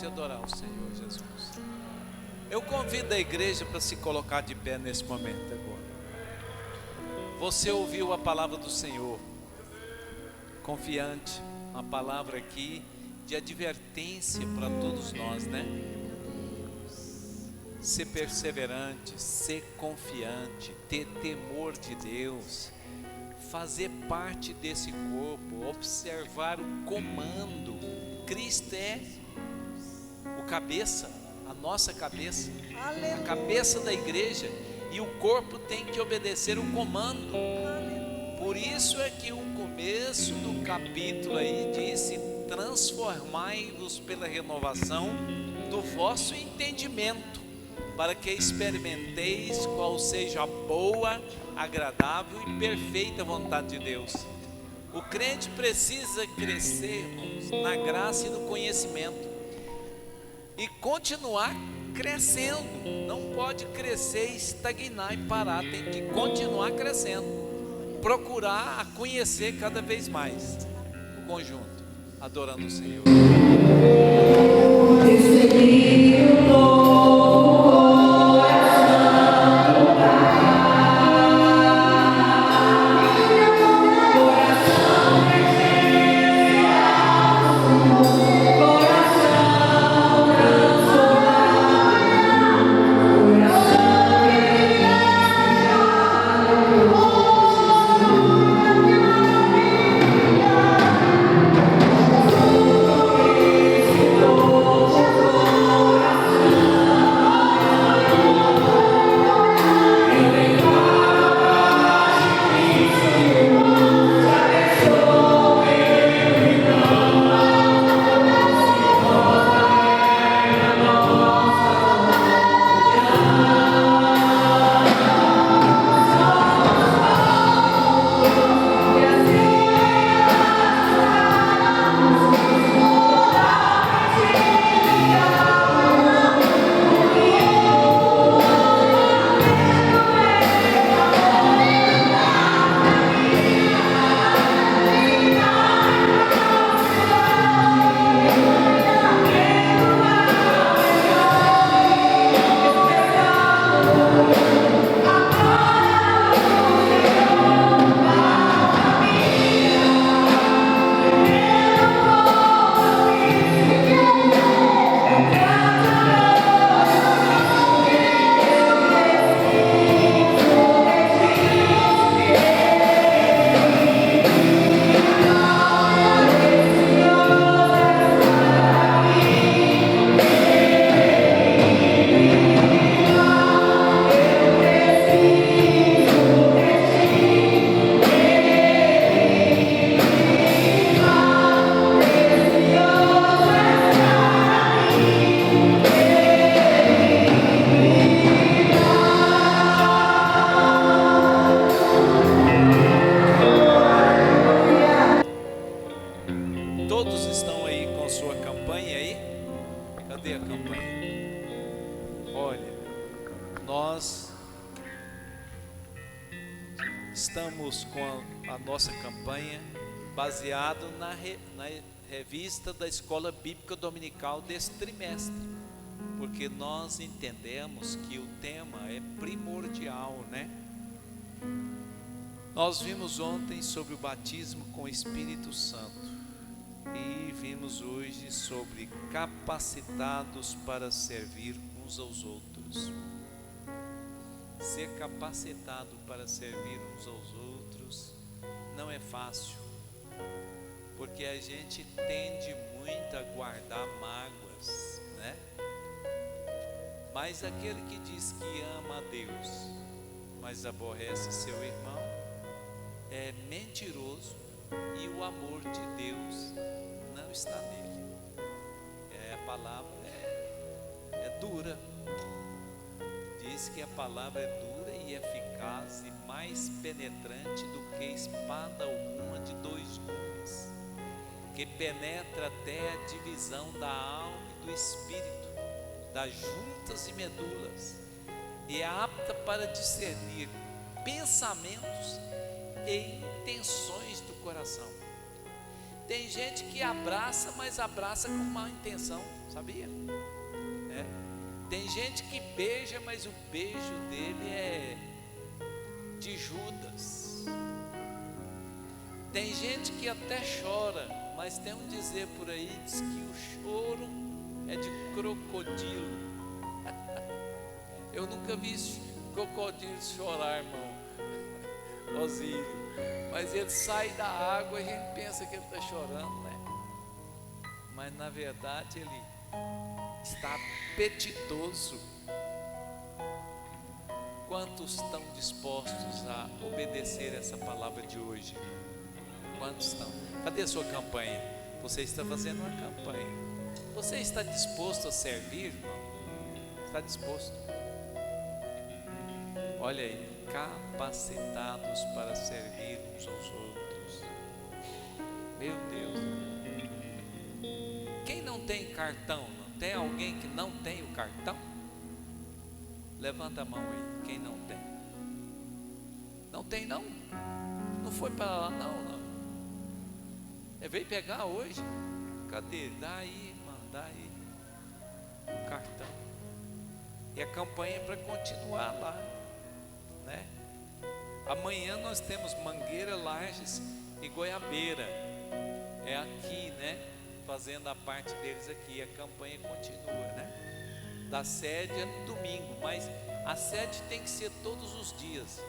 pode adorar o Senhor Jesus. Eu convido a igreja para se colocar de pé nesse momento agora. Você ouviu a palavra do Senhor, confiante, uma palavra aqui de advertência para todos nós, né? Ser perseverante, ser confiante, ter temor de Deus, fazer parte desse corpo, observar o comando. Cristo é o cabeça, a nossa cabeça, a cabeça da igreja, e o corpo tem que obedecer o comando. Por isso é que o começo do capítulo aí disse: transformai-vos pela renovação do vosso entendimento, para que experimenteis qual seja a boa, agradável e perfeita vontade de Deus. O crente precisa crescer, irmãos, na graça e no conhecimento, e continuar crescendo. Não pode crescer, estagnar e parar, tem que continuar crescendo, procurar conhecer cada vez mais o conjunto, adorando o Senhor. Todos estão aí com sua campanha aí? Cadê a campanha? Olha, nós estamos com a nossa campanha baseado na revista da Escola Bíblica Dominical desse trimestre, porque nós entendemos que o tema é primordial, né? Nós vimos ontem sobre o batismo com o Espírito Santo e vimos hoje sobre capacitados para servir uns aos outros. Ser capacitado para servir uns aos outros não é fácil, porque a gente tende muito a guardar mágoas, né? Mas aquele que diz que ama a Deus, mas aborrece seu irmão, é mentiroso, e o amor de Deus não está nele. A palavra é dura. Diz que a palavra é dura e eficaz e mais penetrante do que espada alguma de dois gumes, que penetra até a divisão da alma e do espírito, das juntas e medulas, e é apta para discernir pensamentos e intenções do coração. Tem gente que abraça, mas abraça com má intenção. sabia? Tem gente que beija, mas o beijo dele é de Judas. Tem gente que até chora, mas tem um dizer por aí, diz que o choro é de crocodilo. Eu nunca vi crocodilo chorar, irmão Osírio, mas ele sai da água e a gente pensa que ele está chorando, né? Mas na verdade ele está apetitoso. Quantos estão dispostos a obedecer essa palavra de hoje? Quantos estão? Cadê a sua campanha? Você está fazendo uma campanha. Você está disposto a servir, irmão? Está disposto? Olha aí, capacitados para servir uns aos outros. Meu Deus. Quem não tem cartão? Não tem alguém que não tem o cartão? Levanta a mão aí, quem não tem? Não tem não? Não foi para lá não. Veio pegar hoje? Cadê? Dá aí, irmão, dá aí o cartão. E a campanha é para continuar lá, né? Amanhã nós temos Mangueira, Lages e Goiabeira. É aqui, né? Fazendo a parte deles aqui. A campanha continua, né? Da sede é no domingo, mas a sede tem que ser todos os dias.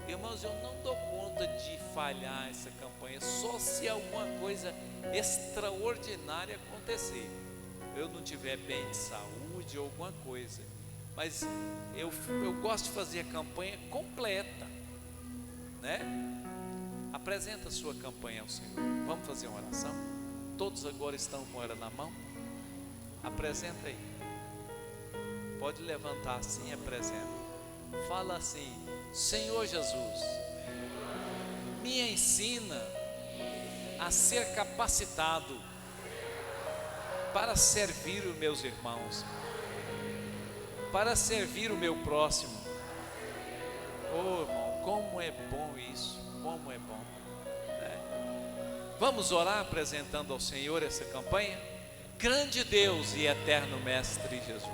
Irmãos, eu não dou conta de falhar essa campanha, só se alguma coisa extraordinária acontecer, eu não tiver bem de saúde ou alguma coisa, mas eu gosto de fazer a campanha completa, né? Apresenta a sua campanha ao Senhor. Vamos fazer uma oração? Todos agora estão com ela na mão? Apresenta aí. Pode levantar assim e apresenta. Fala assim: Senhor Jesus, me ensina a ser capacitado para servir os meus irmãos, para servir o meu próximo. Oh, irmão, como é bom isso, como é bom, né? Vamos orar apresentando ao Senhor essa campanha. Grande Deus e eterno Mestre Jesus,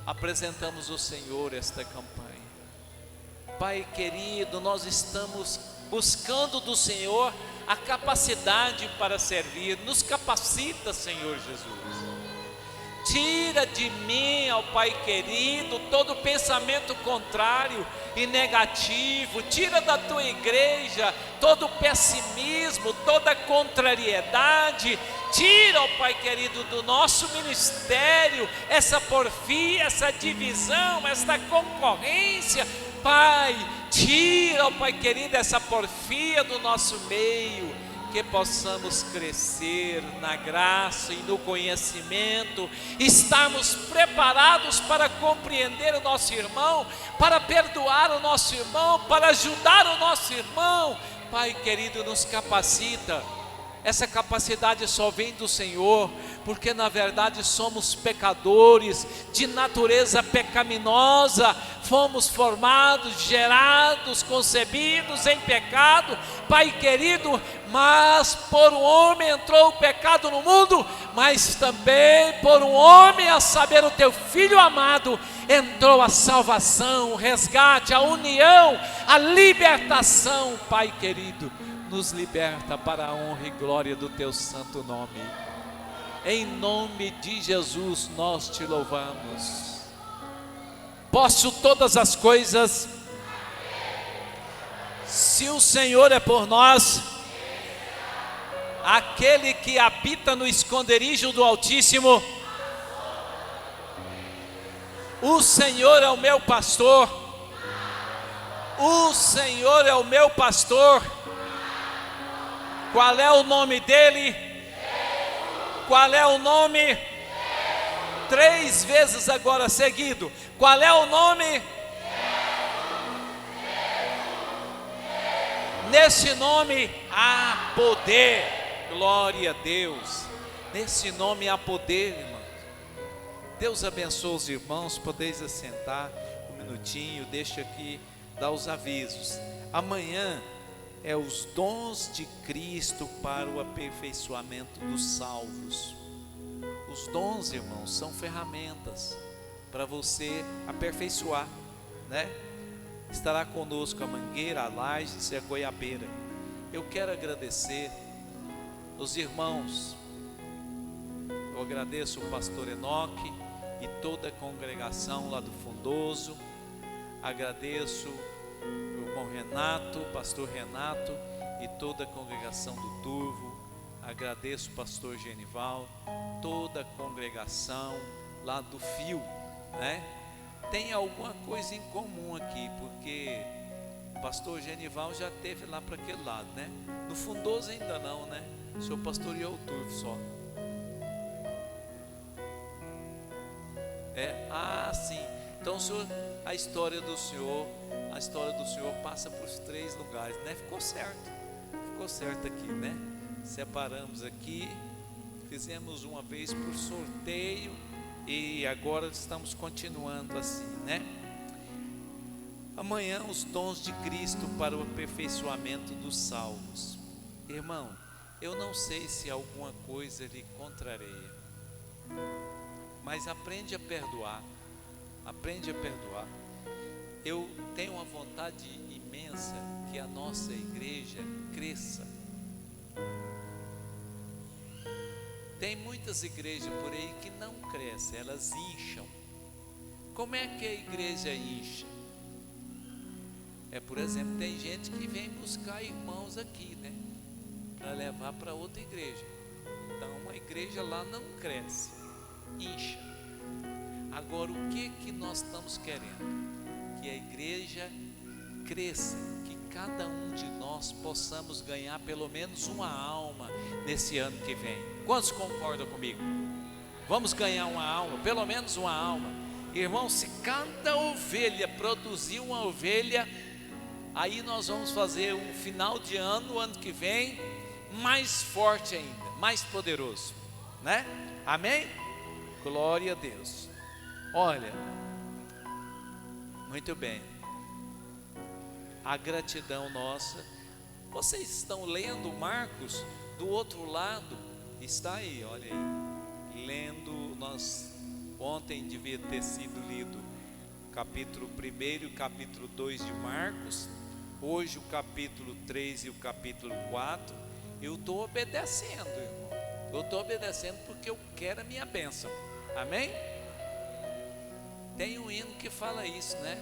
apresentamos ao Senhor esta campanha. Pai querido, nós estamos buscando do Senhor a capacidade para servir. Nos capacita, Senhor Jesus. Tira de mim, ó Pai querido, todo pensamento contrário e negativo. Tira da tua igreja todo pessimismo, toda contrariedade. Tira, ó Pai querido, do nosso ministério essa porfia, essa divisão, essa concorrência. Pai, tira, ó Pai querido, essa porfia do nosso meio, que possamos crescer na graça e no conhecimento, estarmos preparados para compreender o nosso irmão, para perdoar o nosso irmão, para ajudar o nosso irmão. Pai querido, nos capacita. Essa capacidade só vem do Senhor, porque na verdade somos pecadores, de natureza pecaminosa, fomos formados, gerados, concebidos em pecado, Pai querido, mas por um homem entrou o pecado no mundo, mas também por um homem, a saber, o teu Filho amado, entrou a salvação, o resgate, a união, a libertação. Pai querido, nos liberta para a honra e glória do teu santo nome. Em nome de Jesus nós te louvamos. Posso todas as coisas, se o Senhor é por nós. Aquele que habita no esconderijo do Altíssimo, o Senhor é o meu pastor. O Senhor é o meu pastor. Qual é o nome dele? Qual é o nome? 3 vezes agora seguido. Qual é o nome? Nesse nome há poder. Glória a Deus. Nesse nome há poder, irmãos. Deus abençoe os irmãos. Podeis assentar um minutinho. Deixa aqui dar os avisos. Amanhã é os dons de Cristo para o aperfeiçoamento dos salvos. Os dons, irmãos, são ferramentas para você aperfeiçoar, né? Estará conosco a mangueira, a lajes e a goiabeira. Eu quero agradecer os irmãos. Eu agradeço o pastor Enoque e toda a congregação lá do Fundoso. Agradeço o irmão Renato, pastor Renato e toda a congregação do Turvo. Agradeço o pastor Genival, toda a congregação lá do Fio, né? Tem alguma coisa em comum aqui, porque o pastor Genival já esteve lá para aquele lado, né? No Fundoso ainda não, né? O senhor pastoreou o Turvo só. Sim. Então a história do senhor passa por os 3 lugares, né? Ficou certo aqui, né? Separamos aqui, fizemos uma vez por sorteio e agora estamos continuando assim, né? Amanhã os dons de Cristo para o aperfeiçoamento dos salvos. Irmão, eu não sei se alguma coisa lhe contraria, mas aprende a perdoar. Eu tenho uma vontade imensa que a nossa igreja cresça. Tem muitas igrejas por aí que não crescem, elas incham. Como é que a igreja incha? Por exemplo, tem gente que vem buscar irmãos aqui, né? Para levar para outra igreja. Então a igreja lá não cresce, incha. Agora, o que nós estamos querendo? Que a igreja cresça, que cada um de nós possamos ganhar pelo menos uma alma nesse ano que vem. Quantos concordam comigo? Vamos ganhar uma alma, pelo menos uma alma. Irmão, se cada ovelha produzir uma ovelha, aí nós vamos fazer um final de ano, o ano que vem, mais forte ainda, mais poderoso, né? Amém? Glória a Deus. Olha, muito bem, a gratidão nossa. Vocês estão lendo Marcos? Do outro lado está aí, olha aí, lendo. Nós ontem devia ter sido lido capítulo 1 e o capítulo 2 de Marcos. Hoje o capítulo 3 e o capítulo 4. Eu estou obedecendo, irmão. Eu estou obedecendo porque eu quero a minha bênção. Amém? Tem um hino que fala isso, né?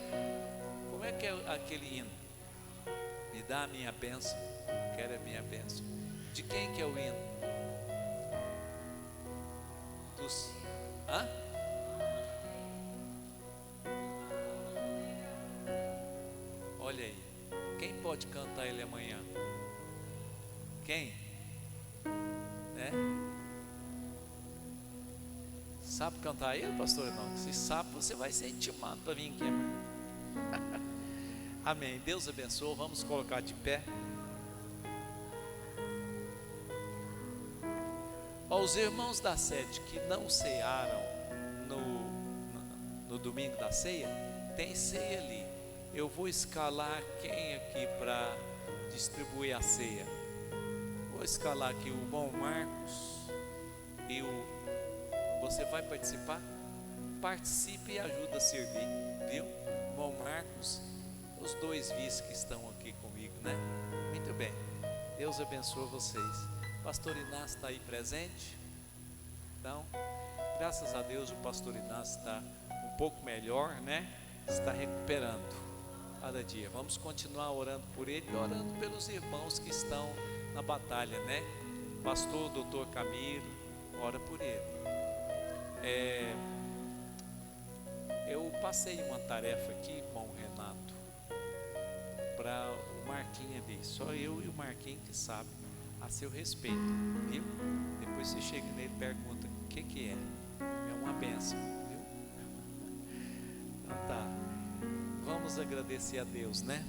Como é que é aquele hino? Me dá a minha bênção, quero a minha bênção. De quem que é o hino? Dos... Hã? Olha aí, quem pode cantar ele amanhã? Quem? Sabe cantar ele, pastor? Não, se sabe, você vai ser intimado para vir aqui. Amém. Deus abençoe. Vamos colocar de pé. Os irmãos da sede que não cearam no domingo da ceia, tem ceia ali. Eu vou escalar quem aqui para distribuir a ceia? Vou escalar aqui o irmão Marcos e você vai participar? Participe e ajuda a servir, viu? Irmão Marcos, os 2 vice que estão aqui comigo, né? Muito bem, Deus abençoe vocês. Pastor Inácio está aí presente? Então, graças a Deus o pastor Inácio está um pouco melhor, né? Está recuperando cada dia. Vamos continuar orando por ele e orando pelos irmãos que estão na batalha, né? Pastor Dr. Camilo, ora por ele. Eu passei uma tarefa aqui, irmão Renato, para o Marquinhos ali. Só eu e o Marquinhos que sabe a seu respeito, viu? Depois você chega nele e pergunta o que é. É uma bênção, viu? Então tá, vamos agradecer a Deus, né?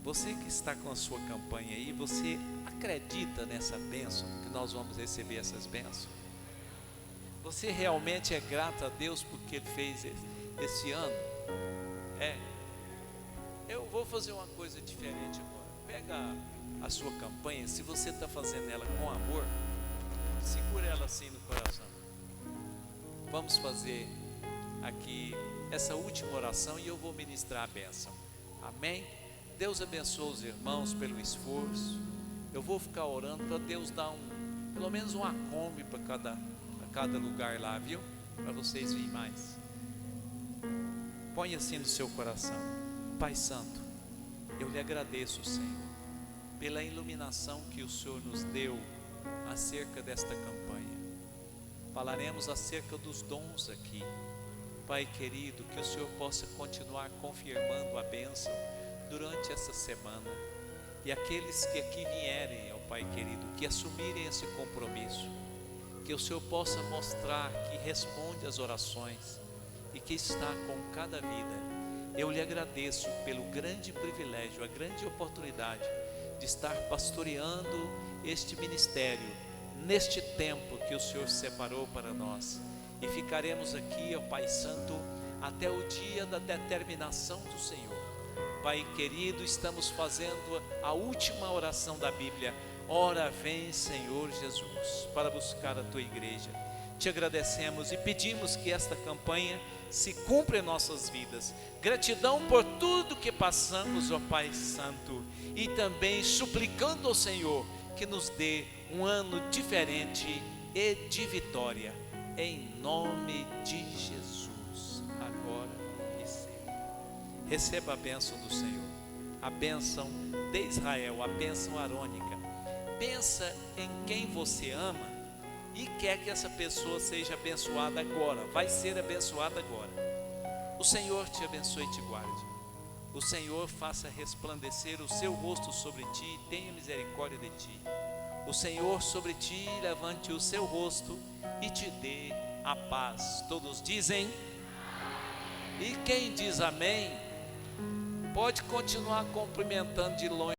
Você que está com a sua campanha aí, você acredita nessa bênção, que nós vamos receber essas bênçãos? Você realmente é grato a Deus porque Ele fez esse ano? Eu vou fazer uma coisa diferente agora. Pega a sua campanha, se você está fazendo ela com amor, segura ela assim no coração. vamos fazer aqui essa última oração e eu vou ministrar a bênção. Amém? Deus abençoe os irmãos pelo esforço. Eu vou ficar orando para Deus dar pelo menos uma Kombi para cada lugar lá, viu? Para vocês virem mais. Põe assim no seu coração. Pai Santo, eu lhe agradeço, Senhor, pela iluminação que o Senhor nos deu acerca desta campanha. Falaremos acerca dos dons aqui. Pai querido, que o Senhor possa continuar confirmando a bênção durante essa semana. E aqueles que aqui vierem, ó Pai querido, que assumirem esse compromisso, que o Senhor possa mostrar que responde às orações e que está com cada vida. Eu lhe agradeço pelo grande privilégio, a grande oportunidade de estar pastoreando este ministério neste tempo que o Senhor separou para nós. E ficaremos aqui, ó Pai Santo, até o dia da determinação do Senhor. Pai querido, estamos fazendo a última oração da Bíblia. Ora vem, Senhor Jesus, para buscar a Tua igreja. Te agradecemos e pedimos que esta campanha se cumpra em nossas vidas. Gratidão por tudo que passamos, ó Pai Santo, e também suplicando ao Senhor que nos dê um ano diferente e de vitória, em nome de Jesus, agora e sempre. Receba a bênção do Senhor, a bênção de Israel, a bênção arônica. Pensa em quem você ama e quer que essa pessoa seja abençoada agora, vai ser abençoada agora. O Senhor te abençoe e te guarde. O Senhor faça resplandecer o seu rosto sobre ti e tenha misericórdia de ti. O Senhor sobre ti levante o seu rosto e te dê a paz. Todos dizem? E quem diz amém, pode continuar cumprimentando de longe.